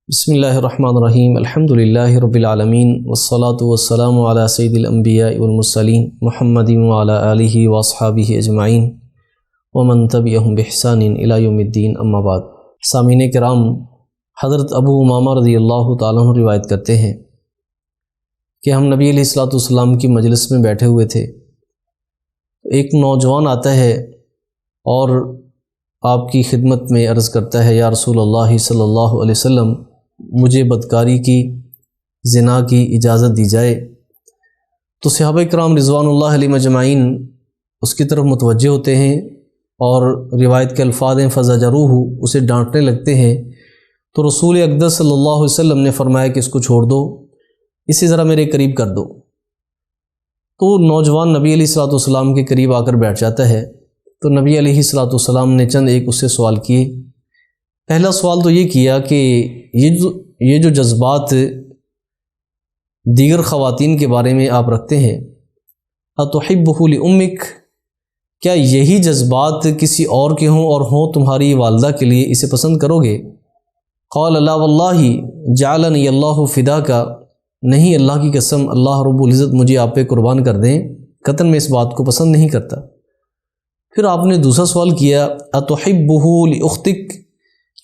بسم اللہ الرحمن الرحیم الحمد للہ رب العالمین والصلاة والسلام علی سید الانبیاء والمرسلین محمد وعلی آلہ واصحابہ اجمعین ومن تبعہم بإحسان الی یوم الدین اما بعد۔ سامعین کرام، حضرت ابو امامہ رضی اللہ تعالیٰ عنہ روایت کرتے ہیں کہ ہم نبی علیہ الصلوۃ والسلام کی مجلس میں بیٹھے ہوئے تھے، ایک نوجوان آتا ہے اور آپ کی خدمت میں عرض کرتا ہے، یا رسول اللہ صلی اللہ علیہ وسلم، مجھے بدکاری کی، زنا کی اجازت دی جائے۔ تو صحابہ کرام رضوان اللہ علیہم اجمعین اس کی طرف متوجہ ہوتے ہیں اور روایت کے الفاظ ہیں فزجروہ، اسے ڈانٹنے لگتے ہیں۔ تو رسول اقدس صلی اللہ علیہ وسلم نے فرمایا کہ اس کو چھوڑ دو، اسے ذرا میرے قریب کر دو۔ تو نوجوان نبی علیہ الصلوۃ والسلام کے قریب آ کر بیٹھ جاتا ہے۔ تو نبی علیہ الصلوۃ والسلام نے چند ایک اس سے سوال کیے۔ پہلا سوال تو یہ کیا کہ یہ جو جذبات دیگر خواتین کے بارے میں آپ رکھتے ہیں، اتحبہ لامک، کیا یہی جذبات کسی اور کے ہوں اور ہوں تمہاری والدہ کے لیے، اسے پسند کرو گے؟ قال لا واللہ جعلنی اللہ فداک، نہیں اللہ کی قسم، اللہ رب العزت مجھے آپ پہ قربان کر دیں، قطعاً میں اس بات کو پسند نہیں کرتا۔ پھر آپ نے دوسرا سوال کیا، اتحبہ لاختک،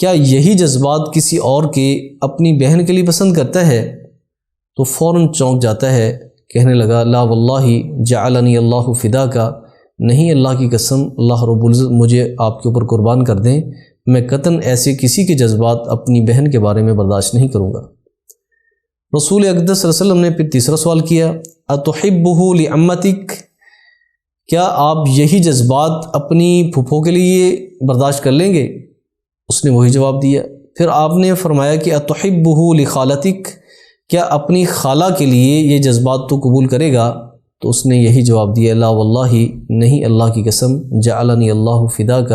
کیا یہی جذبات کسی اور کے، اپنی بہن کے لیے پسند کرتا ہے؟ تو فوراً چونک جاتا ہے، کہنے لگا لا واللہ جعلنی اللہ فداک، نہیں اللہ کی قسم، اللہ رب العزت مجھے آپ کے اوپر قربان کر دیں، میں قطعاً ایسے کسی کے جذبات اپنی بہن کے بارے میں برداشت نہیں کروں گا۔ رسول اقدس صلی اللہ علیہ وسلم نے پھر تیسرا سوال کیا، اتحبہ لعمتک، کیا آپ یہی جذبات اپنی پھپھو کے لیے برداشت کر لیں گے؟ اس نے وہی جواب دیا۔ پھر آپ نے فرمایا کہ اتحبہ لخالتک، کیا اپنی خالہ کے لیے یہ جذبات تو قبول کرے گا؟ تو اس نے یہی جواب دیا، لا واللہ، نہیں اللہ کی قسم، جعلنی اللہ فداک،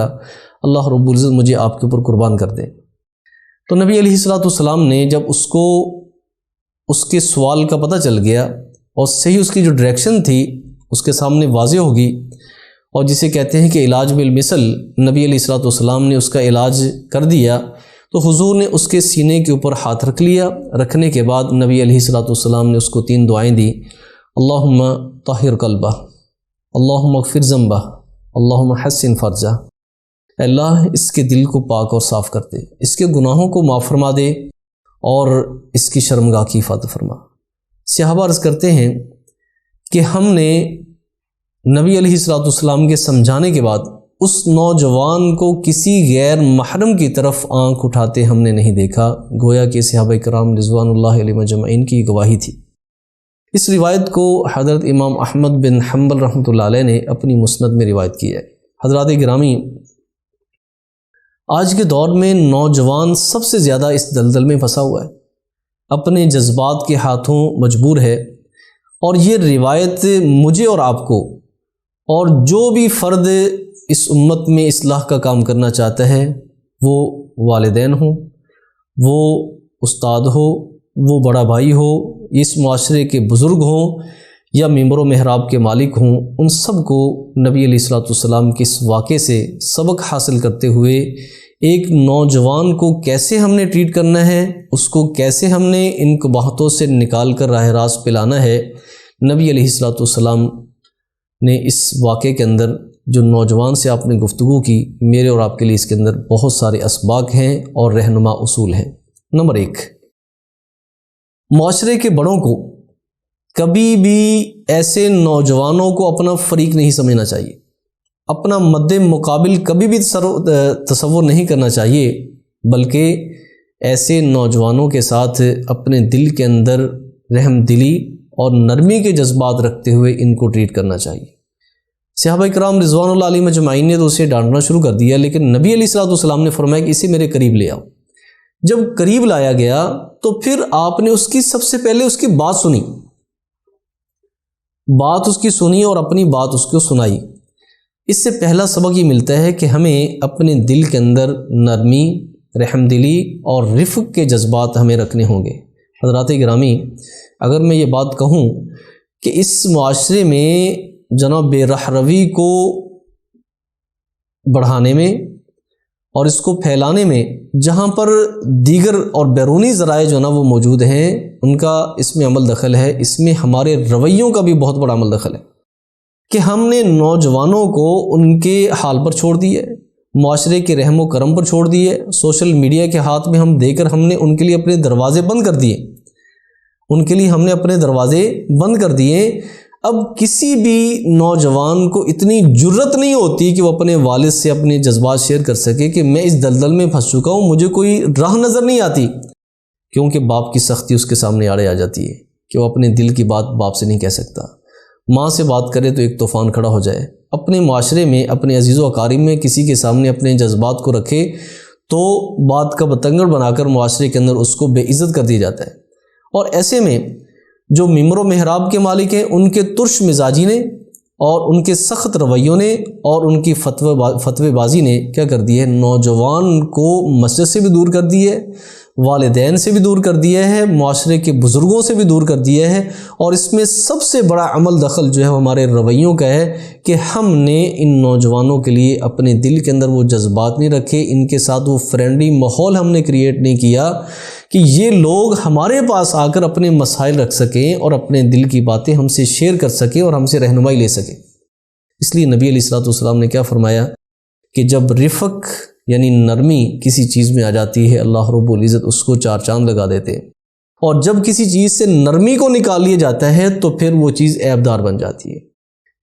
اللہ رب العزت مجھے آپ کے اوپر قربان کر دے۔ تو نبی علیہ الصلوۃ والسلام نے جب اس کو اس کے سوال کا پتہ چل گیا اور صحیح اس کی جو ڈائریکشن تھی اس کے سامنے واضح ہوگی، اور جسے کہتے ہیں کہ علاج بالمثل، نبی علیہ الصلوۃ والسلام نے اس کا علاج کر دیا۔ تو حضور نے اس کے سینے کے اوپر ہاتھ رکھ لیا۔ رکھنے کے بعد نبی علیہ الصلوۃ والسلام نے اس کو 3 دعائیں دی، اللہم طہر قلبہ، اللہم اغفر ذنبہ، اللہم حسن فرجہ، اللہ اس کے دل کو پاک اور صاف کر دے، اس کے گناہوں کو معاف فرما دے اور اس کی شرمگاہ کی حفاظت فرما۔ صحابہ عرض کرتے ہیں کہ ہم نے نبی علیہ الصلوۃ والسلام کے سمجھانے کے بعد اس نوجوان کو کسی غیر محرم کی طرف آنکھ اٹھاتے ہم نے نہیں دیکھا، گویا کہ صحابہ کرام رضوان اللہ علیہم اجمعین کی گواہی تھی۔ اس روایت کو حضرت امام احمد بن حنبل رحمۃ اللہ علیہ نے اپنی مسند میں روایت کی ہے۔ حضرات گرامی، آج کے دور میں نوجوان سب سے زیادہ اس دلدل میں پھنسا ہوا ہے، اپنے جذبات کے ہاتھوں مجبور ہے، اور یہ روایت مجھے اور آپ کو اور جو بھی فرد اس امت میں اصلاح کا کام کرنا چاہتا ہے، وہ والدین ہوں، وہ استاد ہو، وہ بڑا بھائی ہو، اس معاشرے کے بزرگ ہوں یا ممبر و محراب کے مالک ہوں، ان سب کو نبی علیہ الصلوۃ والسلام کے اس واقعے سے سبق حاصل کرتے ہوئے ایک نوجوان کو کیسے ہم نے ٹریٹ کرنا ہے، اس کو کیسے ہم نے ان قباحتوں سے نکال کر راہ راست پلانا ہے، نبی علیہ الصلوۃ والسلام نے اس واقعے کے اندر جو نوجوان سے آپ نے گفتگو کی، میرے اور آپ کے لیے اس کے اندر بہت سارے اسباق ہیں اور رہنما اصول ہیں۔ نمبر 1، معاشرے کے بڑوں کو کبھی بھی ایسے نوجوانوں کو اپنا فریق نہیں سمجھنا چاہیے، اپنا مد مقابل کبھی بھی تصور نہیں کرنا چاہیے، بلکہ ایسے نوجوانوں کے ساتھ اپنے دل کے اندر رحم دلی اور نرمی کے جذبات رکھتے ہوئے ان کو ٹریٹ کرنا چاہیے۔ صحابہ کرام رضوان اللہ علیہم اجمعین نے تو اسے ڈانٹنا شروع کر دیا، لیکن نبی علیہ الصلوۃ والسلام نے فرمایا کہ اسے میرے قریب لے آؤ۔ جب قریب لایا گیا تو پھر آپ نے اس کی سب سے پہلے اس کی بات سنی، بات اس کی سنی اور اپنی بات اس کو سنائی۔ اس سے پہلا سبق یہ ملتا ہے کہ ہمیں اپنے دل کے اندر نرمی، رحم دلی اور رفق کے جذبات ہمیں رکھنے ہوں گے۔ حضرات گرامی، اگر میں یہ بات کہوں کہ اس معاشرے میں جناب بے رحروی کو بڑھانے میں اور اس کو پھیلانے میں جہاں پر دیگر اور بیرونی ذرائع جو نا وہ موجود ہیں ان کا اس میں عمل دخل ہے، اس میں ہمارے رویوں کا بھی بہت بڑا عمل دخل ہے کہ ہم نے نوجوانوں کو ان کے حال پر چھوڑ دیے، معاشرے کے رحم و کرم پر چھوڑ دیے، سوشل میڈیا کے ہاتھ میں ہم دے کر ہم نے ان کے لیے اپنے دروازے بند کر دیے، ان کے لیے ہم نے اپنے دروازے بند کر دیے۔ اب کسی بھی نوجوان کو اتنی جرت نہیں ہوتی کہ وہ اپنے والد سے اپنے جذبات شیئر کر سکے کہ میں اس دلدل میں پھنس چکا ہوں، مجھے کوئی راہ نظر نہیں آتی، کیونکہ باپ کی سختی اس کے سامنے آڑے آ جاتی ہے کہ وہ اپنے دل کی بات باپ سے نہیں کہہ سکتا، ماں سے بات کرے تو ایک طوفان کھڑا ہو جائے، اپنے معاشرے میں اپنے عزیز و اقارب میں کسی کے سامنے اپنے جذبات کو رکھے تو بات کا بتنگڑ بنا کر معاشرے کے اندر اس کو بے عزت کر دیا جاتا ہے۔ اور ایسے میں جو ممبر و محراب کے مالک ہیں ان کے ترش مزاجی نے اور ان کے سخت رویوں نے اور ان کی فتوی بازی نے کیا کر دی ہے، نوجوان کو مسجد سے بھی دور کر دی ہے، والدین سے بھی دور کر دیا ہے، معاشرے کے بزرگوں سے بھی دور کر دیا ہے۔ اور اس میں سب سے بڑا عمل دخل جو ہے ہمارے رویوں کا ہے کہ ہم نے ان نوجوانوں کے لیے اپنے دل کے اندر وہ جذبات نہیں رکھے، ان کے ساتھ وہ فرینڈلی ماحول ہم نے کریٹ نہیں کیا کہ یہ لوگ ہمارے پاس آ کر اپنے مسائل رکھ سکیں اور اپنے دل کی باتیں ہم سے شیئر کر سکیں اور ہم سے رہنمائی لے سکیں۔ اس لیے نبی علیہ الصلوۃ والسلام نے کیا فرمایا کہ جب رفق یعنی نرمی کسی چیز میں آ جاتی ہے اللہ رب العزت اس کو چار چاند لگا دیتے ہیں، اور جب کسی چیز سے نرمی کو نکال لیا جاتا ہے تو پھر وہ چیز عیبدار بن جاتی ہے۔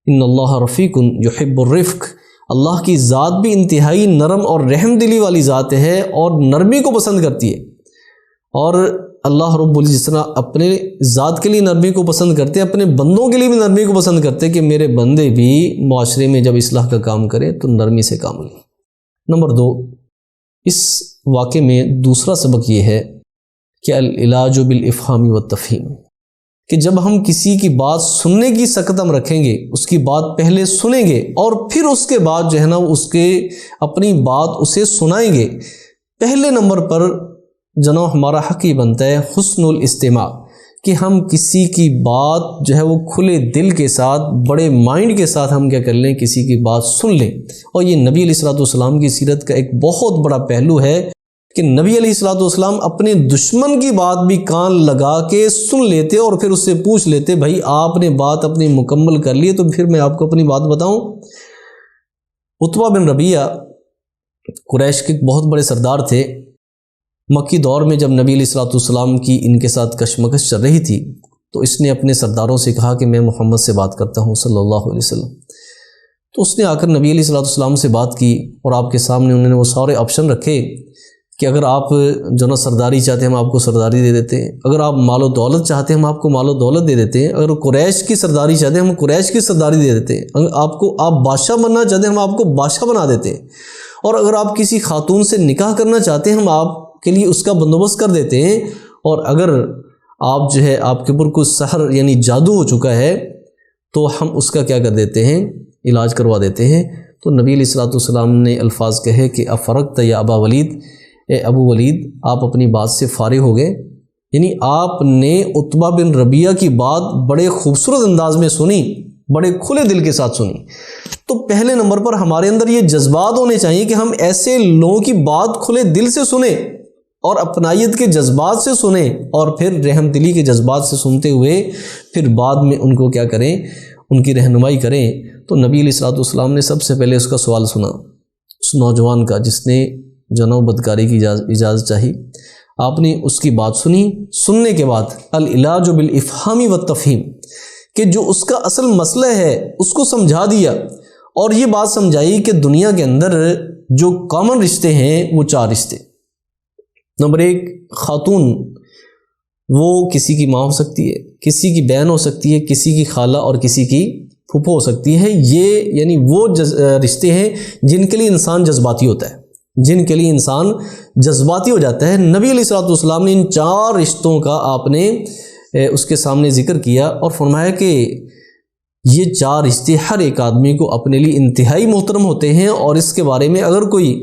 ان اللہ رفیق یحب الرفق، اللہ کی ذات بھی انتہائی نرم اور رحم دلی والی ذات ہے اور نرمی کو پسند کرتی ہے، اور اللہ رب العزت جس طرح اپنے ذات کے لیے نرمی کو پسند کرتے ہیں اپنے بندوں کے لیے بھی نرمی کو پسند کرتے ہیں کہ میرے بندے بھی معاشرے میں جب اصلاح کا کام کریں تو نرمی سے کام لیں۔ نمبر 2، اس واقعے میں دوسرا سبق یہ ہے کہ العلاج بالافہام والتفہیم، کہ جب ہم کسی کی بات سننے کی سکت ہم رکھیں گے، اس کی بات پہلے سنیں گے اور پھر اس کے بعد جو ہے نا اس کے اپنی بات اسے سنائیں گے، پہلے نمبر پر جناب ہمارا حق یہ بنتا ہے حسن الاستماع، کہ ہم کسی کی بات جو ہے وہ کھلے دل کے ساتھ بڑے مائنڈ کے ساتھ ہم کیا کر لیں، کسی کی بات سن لیں۔ اور یہ نبی علیہ الصلوۃ والسلام کی سیرت کا ایک بہت بڑا پہلو ہے کہ نبی علیہ الصلوۃ والسلام اپنے دشمن کی بات بھی کان لگا کے سن لیتے اور پھر اس سے پوچھ لیتے بھائی آپ نے بات اپنی مکمل کر لی تو پھر میں آپ کو اپنی بات بتاؤں۔ عتبہ بن ربیعہ قریش کے بہت بڑے سردار تھے، مکی دور میں جب نبی علیہ الصلوۃ والسلام کی ان کے ساتھ کشمکش چل رہی تھی تو اس نے اپنے سرداروں سے کہا کہ میں محمد سے بات کرتا ہوں صلی اللہ علیہ وسلم۔ تو اس نے آ کر نبی علیہ الصلوۃ والسلام سے بات کی اور آپ کے سامنے انہوں نے وہ سارے آپشن رکھے کہ اگر آپ جو نا سرداری چاہتے ہیں ہم آپ کو سرداری دے دیتے ہیں، اگر آپ مال و دولت چاہتے ہیں ہم آپ کو مال و دولت دے دیتے ہیں، اگر قریش کی سرداری چاہتے ہیں ہم قریش کی سرداری دے دیتے ہیں، اگر آپ بادشاہ بننا چاہتے ہیں ہم آپ کو بادشاہ بنا دیتے ہیں، اور اگر آپ کسی خاتون سے نکاح کرنا چاہتے ہیں ہم آپ کے لیے اس کا بندوبست کر دیتے ہیں، اور اگر آپ جو ہے آپ کے اوپر کچھ سحر یعنی جادو ہو چکا ہے تو ہم اس کا کیا کر دیتے ہیں، علاج کروا دیتے ہیں۔ تو نبی علیہ الصلوۃ والسلام نے الفاظ کہے کہ افرغت یا ابا ولید، اے ابو ولید آپ اپنی بات سے فارغ ہو گئے، یعنی آپ نے عتبہ بن ربیعہ کی بات بڑے خوبصورت انداز میں سنی، بڑے کھلے دل کے ساتھ سنی۔ تو پہلے نمبر پر ہمارے اندر یہ جذبات ہونے چاہیے کہ ہم ایسے لوگوں کی بات کھلے دل سے سنیں اور اپنائیت کے جذبات سے سنیں، اور پھر رحم دلی کے جذبات سے سنتے ہوئے پھر بعد میں ان کو کیا کریں، ان کی رہنمائی کریں۔ تو نبی علیہ الصلوۃ والسلام نے سب سے پہلے اس کا سوال سنا، اس نوجوان کا جس نے جناب بدکاری کی اجازت چاہی، آپ نے اس کی بات سنی، سننے کے بعد العلاج بالافہام والتفہیم، کہ جو اس کا اصل مسئلہ ہے اس کو سمجھا دیا، اور یہ بات سمجھائی کہ دنیا کے اندر جو کامن رشتے ہیں وہ 4 رشتے۔ نمبر 1، خاتون وہ کسی کی ماں ہو سکتی ہے، کسی کی بہن ہو سکتی ہے، کسی کی خالہ اور کسی کی پھوپھو ہو سکتی ہے، یہ یعنی وہ رشتے ہیں جن کے لیے انسان جذباتی ہوتا ہے، جن کے لیے انسان جذباتی ہو جاتا ہے۔ نبی علیہ الصلوۃ والسلام نے ان 4 رشتوں کا آپ نے اس کے سامنے ذکر کیا اور فرمایا کہ یہ 4 رشتے ہر ایک آدمی کو اپنے لیے انتہائی محترم ہوتے ہیں، اور اس کے بارے میں اگر کوئی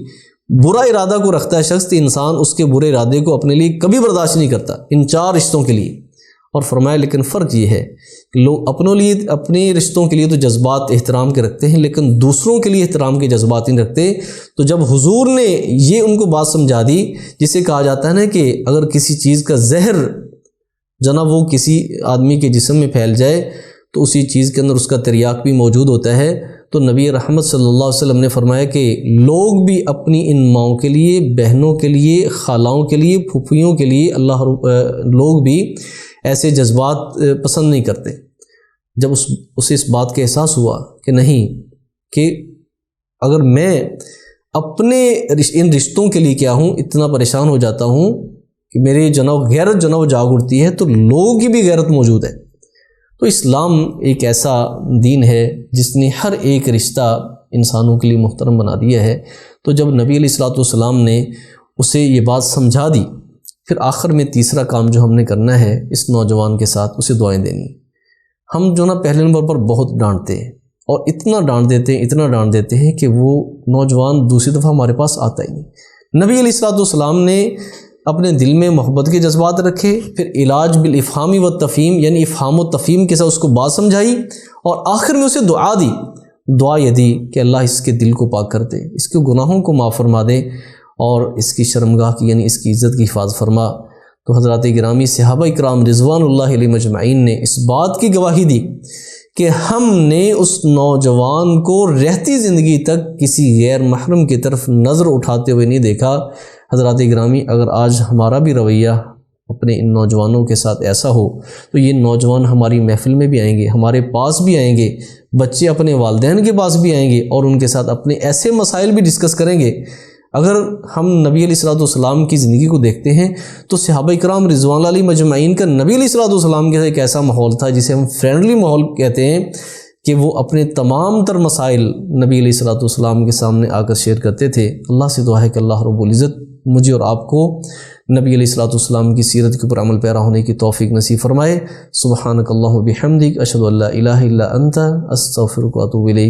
برا ارادہ کو رکھتا ہے شخص تو انسان اس کے برے ارادے کو اپنے لیے کبھی برداشت نہیں کرتا ان 4 رشتوں کے لیے۔ اور فرمایا لیکن فرق یہ ہے کہ لوگ اپنے رشتوں کے لیے تو جذبات احترام کے رکھتے ہیں، لیکن دوسروں کے لیے احترام کے جذبات نہیں رکھتے۔ تو جب حضور نے یہ ان کو بات سمجھا دی، جسے کہا جاتا ہے نا کہ اگر کسی چیز کا زہر جناب وہ کسی آدمی کے جسم میں پھیل جائے تو اسی چیز کے اندر اس کا تریاق بھی موجود ہوتا ہے، تو نبی رحمت صلی اللہ علیہ وسلم نے فرمایا کہ لوگ بھی اپنی ان ماؤں کے لیے، بہنوں کے لیے، خالاؤں کے لیے، پھوپھیوں کے لیے لوگ بھی ایسے جذبات پسند نہیں کرتے۔ جب اسے اس بات کا احساس ہوا کہ نہیں، کہ اگر میں اپنے ان رشتوں کے لیے کیا ہوں اتنا پریشان ہو جاتا ہوں کہ میرے غیرت جاگ اٹھتی ہے، تو لوگوں کی بھی غیرت موجود ہے۔ تو اسلام ایک ایسا دین ہے جس نے ہر ایک رشتہ انسانوں کے لیے محترم بنا دیا ہے۔ تو جب نبی علیہ الصلوۃ والسلام نے اسے یہ بات سمجھا دی، پھر آخر میں تیسرا کام جو ہم نے کرنا ہے اس نوجوان کے ساتھ، اسے دعائیں دینی۔ ہم پہلے نمبر پر بہت ڈانٹتے ہیں، اور اتنا ڈانٹ دیتے ہیں کہ وہ نوجوان دوسری دفعہ ہمارے پاس آتا ہی نہیں۔ نبی علیہ الصلوۃ والسلام نے اپنے دل میں محبت کے جذبات رکھے، پھر علاج بالافہام و تفہیم، یعنی افہام و تفہیم کے ساتھ اس کو بات سمجھائی، اور آخر میں اسے دعا دی۔ دعا یہ دی کہ اللہ اس کے دل کو پاک کر دے، اس کے گناہوں کو معاف فرما دے، اور اس کی شرمگاہ کی یعنی اس کی عزت کی حفاظت فرما۔ تو حضرات گرامی صحابہ کرام رضوان اللہ علیہ مجمعین نے اس بات کی گواہی دی کہ ہم نے اس نوجوان کو رہتی زندگی تک کسی غیر محرم کی طرف نظر اٹھاتے ہوئے نہیں دیکھا۔ حضرات گرامی، اگر آج ہمارا بھی رویہ اپنے ان نوجوانوں کے ساتھ ایسا ہو تو یہ نوجوان ہماری محفل میں بھی آئیں گے، ہمارے پاس بھی آئیں گے، بچے اپنے والدین کے پاس بھی آئیں گے، اور ان کے ساتھ اپنے ایسے مسائل بھی ڈسکس کریں گے۔ اگر ہم نبی علیہ الصلوۃ والسلام کی زندگی کو دیکھتے ہیں تو صحابہ کرام رضوان اللہ علیہ مجمعین کا نبی علیہ الصلوۃ والسلام کے ساتھ ایک ایسا ماحول تھا جسے ہم فرینڈلی ماحول کہتے ہیں، کہ وہ اپنے تمام تر مسائل نبی علیہ الصلوۃ والسلام کے سامنے آ کر شیئر کرتے تھے۔ اللہ سے دعا ہے کہ اللہ رب العزت مجھے اور آپ کو نبی علیہ الصلوۃ والسلام کی سیرت کے اوپر عمل پیرا ہونے کی توفیق نصیب فرمائے۔ سبحانک اللہم و بحمدک، اشہد ان لا الہ الا انت، استغفرک و اتوب الیک۔